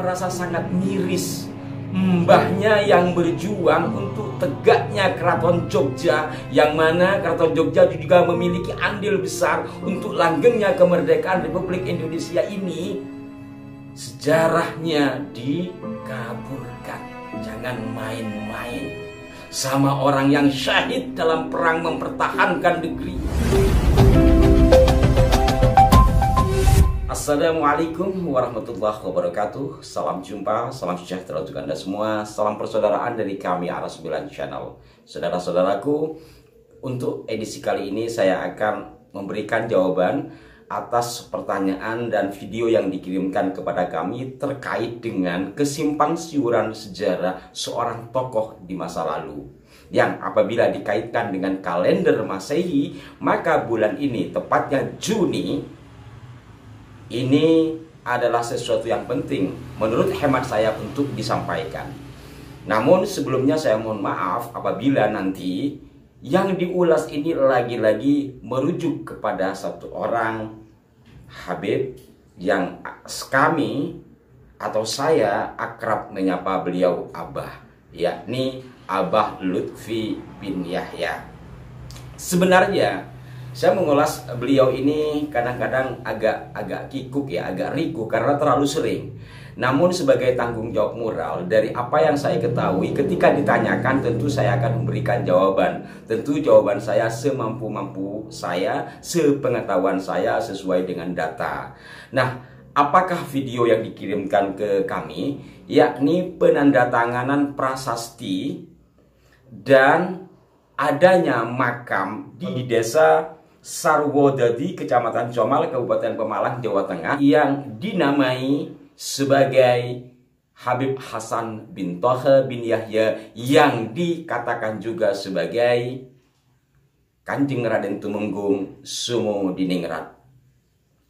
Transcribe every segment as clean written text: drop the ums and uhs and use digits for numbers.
merasa sangat miris. Mbahnya yang berjuang untuk tegaknya Keraton Jogja, yang mana Keraton Jogja juga memiliki andil besar untuk langgengnya kemerdekaan Republik Indonesia ini, sejarahnya dikaburkan. Jangan main-main sama orang yang syahid dalam perang mempertahankan negeri. Assalamualaikum warahmatullahi wabarakatuh. Salam jumpa, salam sejahtera untuk Anda semua. Salam persaudaraan dari kami Arah 9 Channel. Saudara-saudaraku, untuk edisi kali ini saya akan memberikan jawaban atas pertanyaan dan video yang dikirimkan kepada kami terkait dengan kesimpang siuran sejarah seorang tokoh di masa lalu, yang apabila dikaitkan dengan kalender Masehi, maka bulan ini, tepatnya Juni, ini adalah sesuatu yang penting menurut hemat saya untuk disampaikan. Namun sebelumnya saya mohon maaf apabila nanti yang diulas ini lagi-lagi merujuk kepada satu orang Habib yang kami atau saya akrab menyapa beliau Abah, yakni Abah Lutfi bin Yahya. Sebenarnya saya mengulas beliau ini kadang-kadang agak kikuk ya, agak riku karena terlalu sering. Namun sebagai tanggung jawab moral dari apa yang saya ketahui, ketika ditanyakan tentu saya akan memberikan jawaban. Tentu jawaban saya semampu-mampu saya, sepengetahuan saya sesuai dengan data. Nah, apakah video yang dikirimkan ke kami? Yakni penandatanganan prasasti dan adanya makam di desa Sarwodadi, Kecamatan Comal, Kabupaten Pemalang, Jawa Tengah, yang dinamai sebagai Habib Hasan bin Toha bin Yahya, yang dikatakan juga sebagai Kanjeng Raden Tumenggung Sumo Diningrat.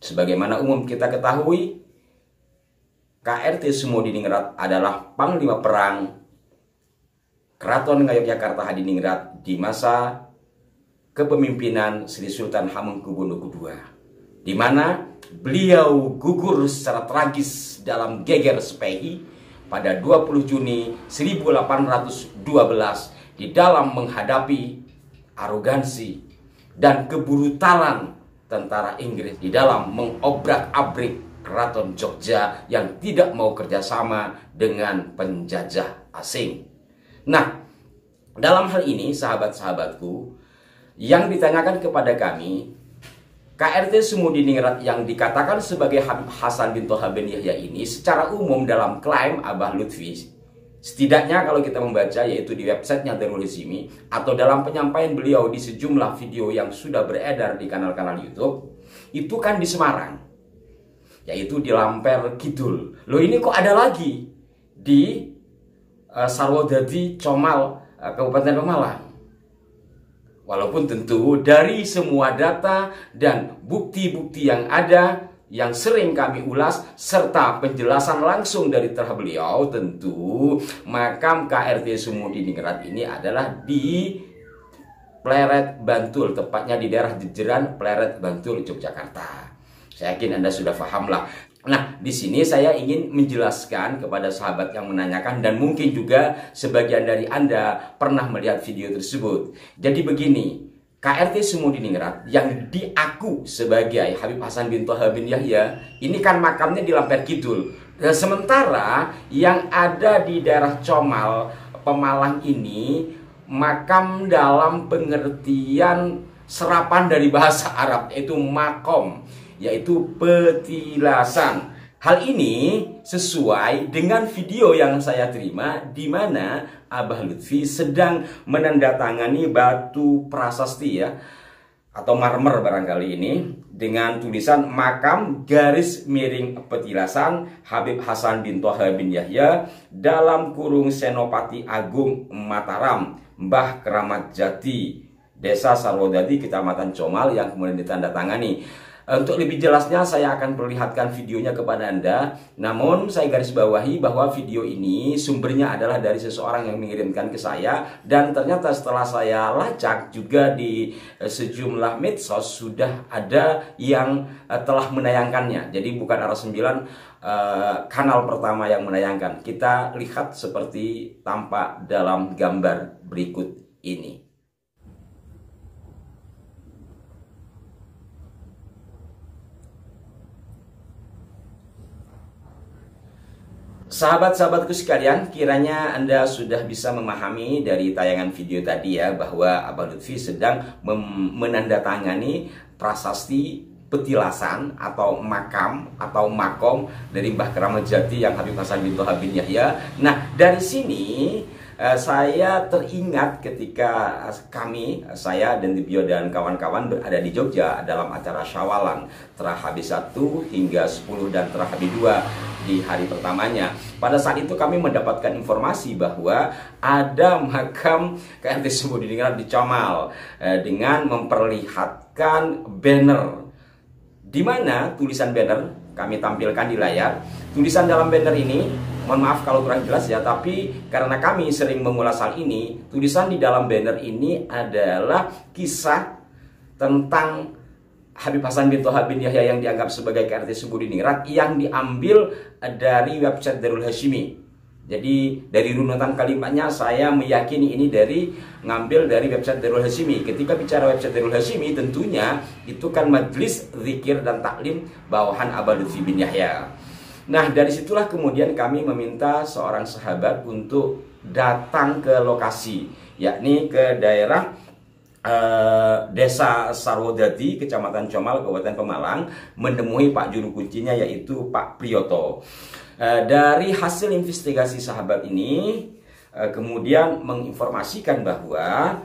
Sebagaimana umum kita ketahui, KRT Sumo Diningrat adalah panglima perang Keraton Ngayogyakarta Hadiningrat di masa kepemimpinan Sri Sultan Hamengkubuwono II, di mana beliau gugur secara tragis dalam geger Sepehi pada 20 Juni 1812 di dalam menghadapi arogansi dan kebrutalan tentara Inggris di dalam mengobrak-abrik Keraton Jogja yang tidak mau kerjasama dengan penjajah asing. Nah, dalam hal ini sahabat-sahabatku, yang ditanyakan kepada kami, KRT Sumo Diningrat yang dikatakan sebagai Habib Hasan bin Toha bin Yahya ini secara umum dalam klaim Abah Lutfi, setidaknya kalau kita membaca yaitu di websitenya Darul Hizmi atau dalam penyampaian beliau di sejumlah video yang sudah beredar di kanal-kanal YouTube, itu kan di Semarang, yaitu di Lamper Kidul. Loh, ini kok ada lagi di Sarwodadi Comal, Kabupaten Pemalang? Walaupun tentu dari semua data dan bukti-bukti yang ada, yang sering kami ulas, serta penjelasan langsung dari terah beliau, tentu makam KRT Sumo Diningrat ini adalah di Pleret, Bantul, tepatnya di daerah Jejeran, Pleret, Bantul, Yogyakarta. Saya yakin Anda sudah paham lah. Nah, di sini saya ingin menjelaskan kepada sahabat yang menanyakan, dan mungkin juga sebagian dari Anda pernah melihat video tersebut. Jadi begini, KRT Sumo Diningrat yang diaku sebagai Habib Hasan bin Toha bin Yahya ini kan makamnya di Lamper Kidul. Dan sementara yang ada di daerah Comal, Pemalang ini makam dalam pengertian serapan dari bahasa Arab, yaitu makom, yaitu petilasan. Hal ini sesuai dengan video yang saya terima, di mana Abah Lutfi sedang menandatangani batu prasasti ya, atau marmer barangkali ini, dengan tulisan makam garis miring petilasan Habib Hasan bin Toha bin Yahya dalam kurung Senopati Agung Mataram, Mbah Keramat Jati, Desa Sarwodadi, Kecamatan Comal, yang kemudian ditandatangani. Untuk lebih jelasnya saya akan perlihatkan videonya kepada Anda. Namun saya garis bawahi bahwa video ini sumbernya adalah dari seseorang yang mengirimkan ke saya. Dan ternyata setelah saya lacak juga di sejumlah medsos sudah ada yang telah menayangkannya. Jadi bukan Aras 9 kanal pertama yang menayangkan. Kita lihat seperti tampak dalam gambar berikut ini. Sahabat-sahabatku sekalian, kiranya Anda sudah bisa memahami dari tayangan video tadi ya, bahwa Abah Lutfi sedang menandatangani prasasti petilasan atau makam atau makom dari Mbah Keramat Jati yang Habib Hasan bin Toha bin Yahya. Nah, dari sini saya teringat ketika saya dan Dibio dan kawan-kawan berada di Jogja dalam acara Syawalan Terahabi 1 hingga 10 dan Terahabi 2 di hari pertamanya. Pada saat itu kami mendapatkan informasi bahwa ada makam KRT Sumudiningrat di Comal dengan memperlihatkan banner, di mana tulisan banner kami tampilkan di layar. Tulisan dalam banner ini, mohon maaf kalau kurang jelas ya, tapi karena kami sering mengulas hal ini, tulisan di dalam banner ini adalah kisah tentang Habib Hasan bin Toha bin Yahya yang dianggap sebagai KRT Sumudiningrat yang diambil dari website Darul Hashimi. Jadi dari runutan kalimatnya saya meyakini ini ngambil dari website Darul Hashimi. Ketika bicara website Darul Hashimi, tentunya itu kan majelis zikir dan taklim bawahan Abah Lutfi bin Yahya. Nah, dari situlah kemudian kami meminta seorang sahabat untuk datang ke lokasi, yakni ke daerah Desa Sarwodadi, Kecamatan Comal, Kabupaten Pemalang, menemui Pak Juru Kuncinya yaitu Pak Priyoto. Dari hasil investigasi sahabat ini kemudian menginformasikan bahwa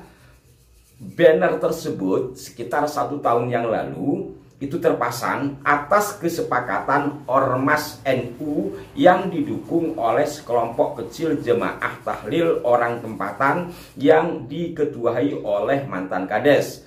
banner tersebut sekitar 1 tahun yang lalu itu terpasang atas kesepakatan Ormas NU yang didukung oleh sekelompok kecil jemaah tahlil orang tempatan yang diketuai oleh mantan Kades.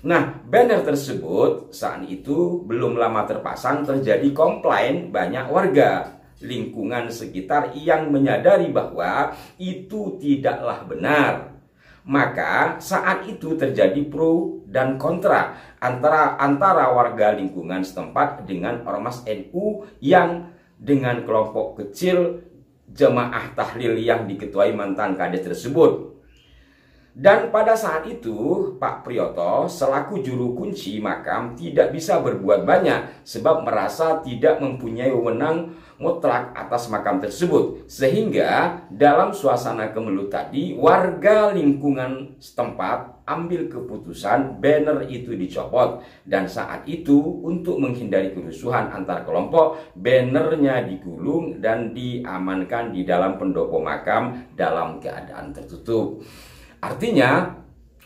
Nah, banner tersebut saat itu belum lama terpasang, terjadi komplain banyak warga lingkungan sekitar yang menyadari bahwa itu tidaklah benar. Maka saat itu terjadi pro dan kontra antara warga lingkungan setempat dengan Ormas NU yang dengan kelompok kecil jemaah tahlil yang diketuai mantan Kades tersebut. Dan pada saat itu Pak Priyoto selaku juru kunci makam tidak bisa berbuat banyak sebab merasa tidak mempunyai wewenang mutlak atas makam tersebut. Sehingga dalam suasana kemelut tadi, warga lingkungan setempat ambil keputusan banner itu dicopot. Dan saat itu untuk menghindari kerusuhan antar kelompok, bannernya digulung dan diamankan di dalam pendopo makam dalam keadaan tertutup. Artinya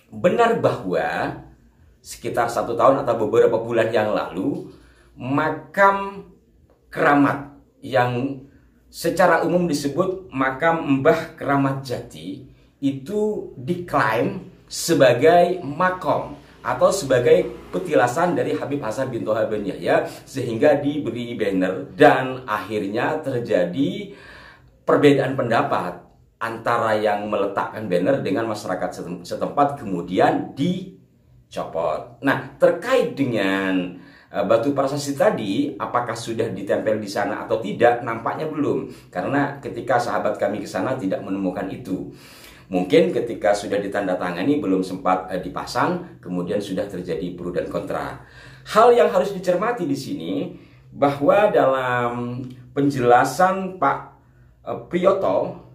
benar bahwa sekitar 1 tahun atau beberapa bulan yang lalu, makam keramat yang secara umum disebut makam Mbah Keramat Jati itu diklaim sebagai makom atau sebagai petilasan dari Habib Hasan bin Toha bin Yahya, sehingga diberi banner dan akhirnya terjadi perbedaan pendapat antara yang meletakkan banner dengan masyarakat setempat, kemudian dicopot. Nah, terkait dengan batu prasasti tadi, apakah sudah ditempel di sana atau tidak, nampaknya belum. Karena ketika sahabat kami ke sana tidak menemukan itu. Mungkin ketika sudah ditandatangani belum sempat dipasang, kemudian sudah terjadi pro dan kontra. Hal yang harus dicermati di sini bahwa dalam penjelasan Pak Priyoto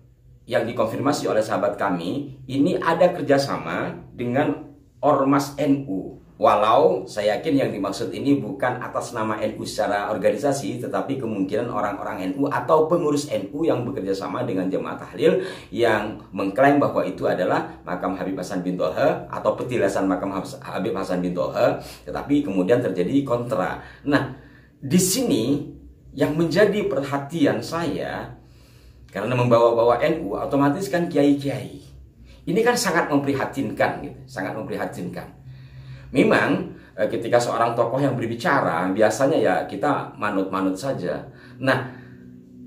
yang dikonfirmasi oleh sahabat kami, ini ada kerjasama dengan Ormas NU. Walau saya yakin yang dimaksud ini bukan atas nama NU secara organisasi, tetapi kemungkinan orang-orang NU atau pengurus NU yang bekerja sama dengan jemaah tahlil yang mengklaim bahwa itu adalah makam Habib Hasan bin Toha atau petilasan makam Habib Hasan bin Toha, tetapi kemudian terjadi kontra. Nah, di sini yang menjadi perhatian saya, karena membawa-bawa NU, otomatis kan kiai-kiai. Ini kan sangat memprihatinkan, gitu, sangat memprihatinkan. Memang ketika seorang tokoh yang berbicara, biasanya ya kita manut-manut saja. Nah,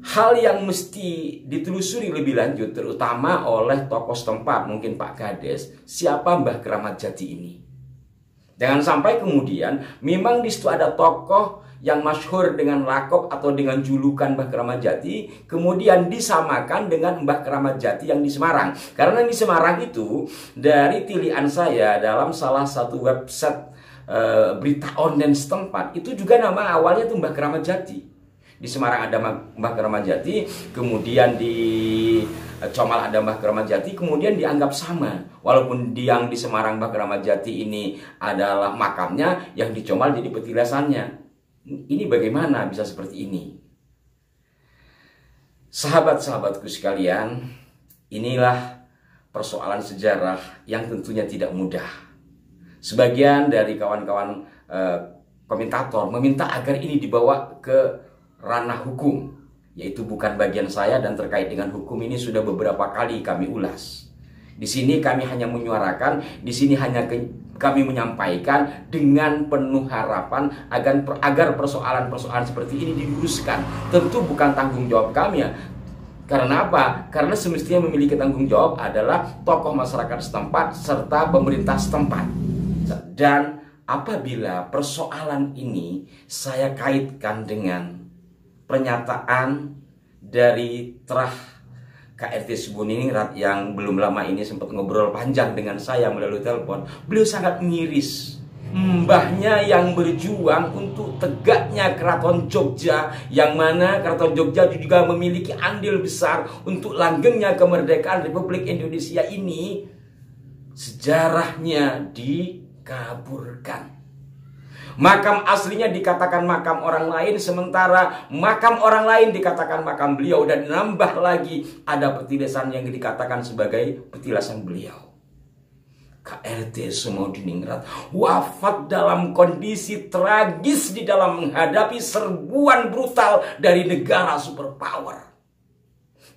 hal yang mesti ditelusuri lebih lanjut, terutama oleh tokoh setempat, mungkin Pak Kades, siapa Mbah Keramat Jati ini. Jangan sampai kemudian memang di situ ada tokoh yang masyhur dengan lakop atau dengan julukan Mbah Keramat Jati, kemudian disamakan dengan Mbah Keramat Jati yang di Semarang. Karena di Semarang itu, dari tilian saya dalam salah satu website berita online setempat, itu juga nama awalnya itu Mbah Keramat Jati. Di Semarang ada Mbah Keramat Jati, kemudian di Comal ada Mbah Keramat Jati, kemudian dianggap sama. Walaupun yang di Semarang Mbah Keramat Jati ini adalah makamnya, yang di Comal jadi petilasannya. Ini bagaimana bisa seperti ini? Sahabat-sahabatku sekalian, inilah persoalan sejarah yang tentunya tidak mudah. Sebagian dari kawan-kawan komentator meminta agar ini dibawa ke ranah hukum, yaitu bukan bagian saya, dan terkait dengan hukum ini sudah beberapa kali kami ulas. Di sini kami hanya menyuarakan, di sini hanya kami menyampaikan dengan penuh harapan agar persoalan-persoalan seperti ini diluruskan. Tentu bukan tanggung jawab kami ya. Karena apa? Karena semestinya memiliki tanggung jawab adalah tokoh masyarakat setempat serta pemerintah setempat. Dan apabila persoalan ini saya kaitkan dengan pernyataan dari Trah KRT Subuningrat yang belum lama ini sempat ngobrol panjang dengan saya melalui telepon, beliau sangat miris. Mbahnya yang berjuang untuk tegaknya Keraton Jogja, yang mana Keraton Jogja juga memiliki andil besar untuk langgengnya kemerdekaan Republik Indonesia ini, sejarahnya dikaburkan. Makam aslinya dikatakan makam orang lain, sementara makam orang lain dikatakan makam beliau, dan nambah lagi ada petilasan yang dikatakan sebagai petilasan beliau. KRT Sumodiningrat wafat dalam kondisi tragis di dalam menghadapi serbuan brutal dari negara superpower.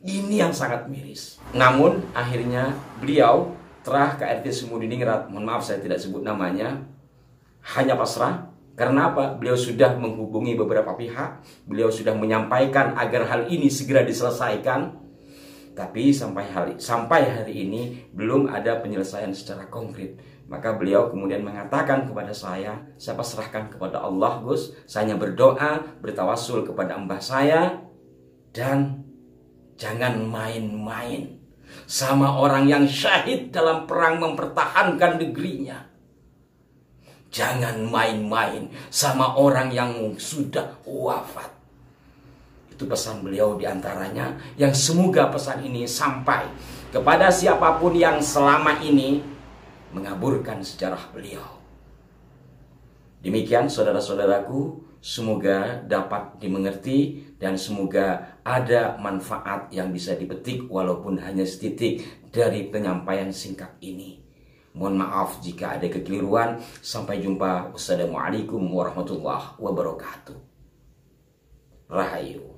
Ini yang sangat miris. Namun akhirnya beliau, Trah KRT Sumodiningrat, mohon maaf saya tidak sebut namanya, hanya pasrah. Karena apa? Beliau sudah menghubungi beberapa pihak, beliau sudah menyampaikan agar hal ini segera diselesaikan, tapi sampai hari ini belum ada penyelesaian secara konkret. Maka beliau kemudian mengatakan kepada saya pasrahkan kepada Allah Gus, saya hanya berdoa, bertawasul kepada mbah saya, dan jangan main-main sama orang yang syahid dalam perang mempertahankan negerinya. Jangan main-main sama orang yang sudah wafat. Itu pesan beliau diantaranya, yang semoga pesan ini sampai kepada siapapun yang selama ini mengaburkan sejarah beliau. Demikian saudara-saudaraku, semoga dapat dimengerti dan semoga ada manfaat yang bisa dipetik walaupun hanya setitik dari penyampaian singkat ini. Mohon maaf jika ada kekeliruan. Sampai jumpa. Wassalamualaikum warahmatullahi wabarakatuh. Rahayu.